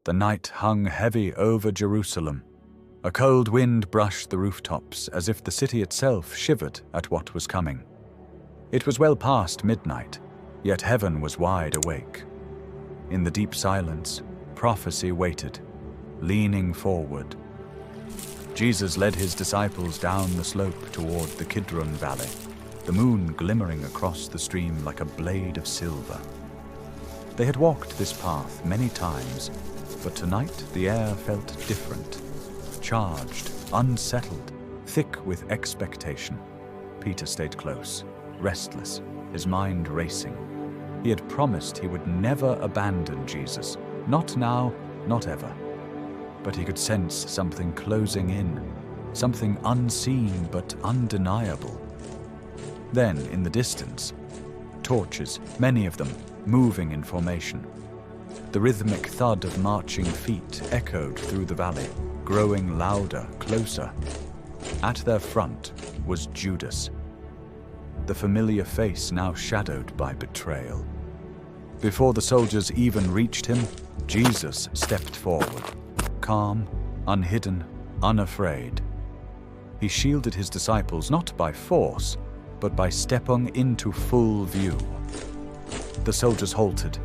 The night hung heavy over Jerusalem. A cold wind brushed the rooftops as if the city itself shivered at what was coming. It was well past midnight, yet heaven was wide awake. In the deep silence, prophecy waited, leaning forward. Jesus led his disciples down the slope toward the Kidron Valley, the moon glimmering across the stream like a blade of silver. They had walked this path many times, but tonight the air felt different, charged, unsettled, thick with expectation. Peter stayed close, restless, his mind racing. He had promised he would never abandon Jesus, not now, not ever. But he could sense something closing in, something unseen but undeniable. Then, in the distance, torches, many of them, moving in formation. The rhythmic thud of marching feet echoed through the valley, growing louder, closer. At their front was Judas, the familiar face now shadowed by betrayal. Before the soldiers even reached him, Jesus stepped forward, calm, unhidden, unafraid. He shielded his disciples not by force, but by stepping into full view. The soldiers halted,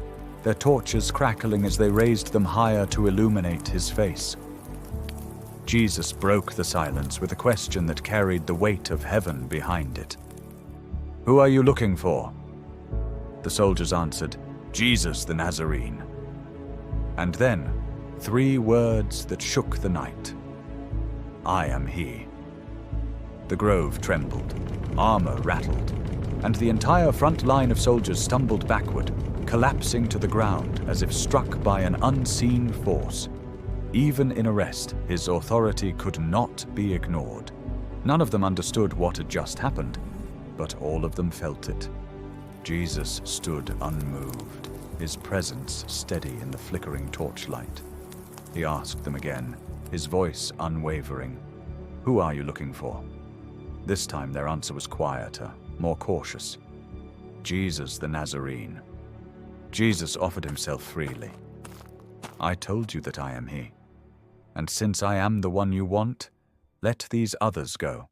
their torches crackling as they raised them higher to illuminate his face. Jesus broke the silence with a question that carried the weight of heaven behind it. "Who are you looking for?" The soldiers answered, "Jesus the Nazarene." And then, 3 words that shook the night. "I am he." The grove trembled, armor rattled, and the entire front line of soldiers stumbled backward, collapsing to the ground as if struck by an unseen force. Even in arrest, his authority could not be ignored. None of them understood what had just happened, but all of them felt it. Jesus stood unmoved, his presence steady in the flickering torchlight. He asked them again, his voice unwavering, "Who are you looking for?" This time their answer was quieter, more cautious. "Jesus the Nazarene." Jesus offered himself freely. "I told you that I am he. And since I am the one you want, let these others go."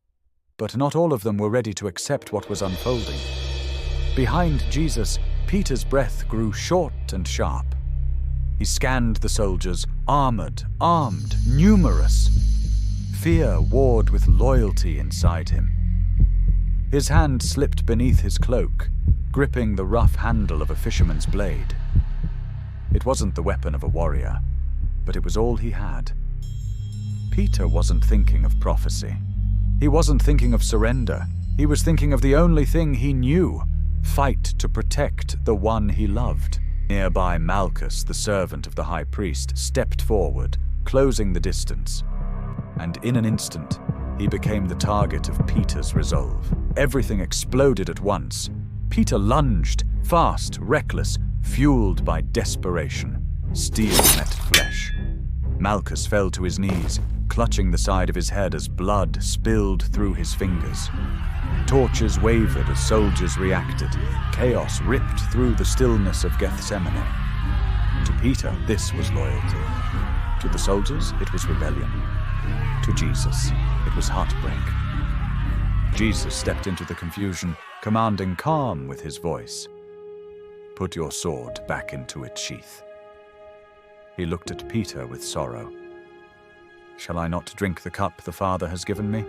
But not all of them were ready to accept what was unfolding. Behind Jesus, Peter's breath grew short and sharp. He scanned the soldiers, armored, armed, numerous. Fear warred with loyalty inside him. His hand slipped beneath his cloak, gripping the rough handle of a fisherman's blade. It wasn't the weapon of a warrior, but it was all he had. Peter wasn't thinking of prophecy. He wasn't thinking of surrender. He was thinking of the only thing he knew: fight to protect the one he loved. Nearby, Malchus, the servant of the high priest, stepped forward, closing the distance. And in an instant, he became the target of Peter's resolve. Everything exploded at once. Peter lunged, fast, reckless, fueled by desperation. Steel met flesh. Malchus fell to his knees, clutching the side of his head as blood spilled through his fingers. Torches wavered as soldiers reacted. Chaos ripped through the stillness of Gethsemane. To Peter, this was loyalty. To the soldiers, it was rebellion. To Jesus, it was heartbreak. Jesus stepped into the confusion, commanding calm with his voice. "Put your sword back into its sheath." He looked at Peter with sorrow. "Shall I not drink the cup the Father has given me?"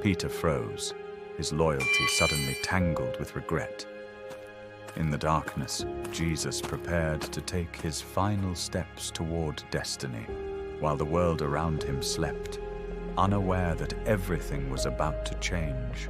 Peter froze, his loyalty suddenly tangled with regret. In the darkness, Jesus prepared to take his final steps toward destiny, while the world around him slept, unaware that everything was about to change.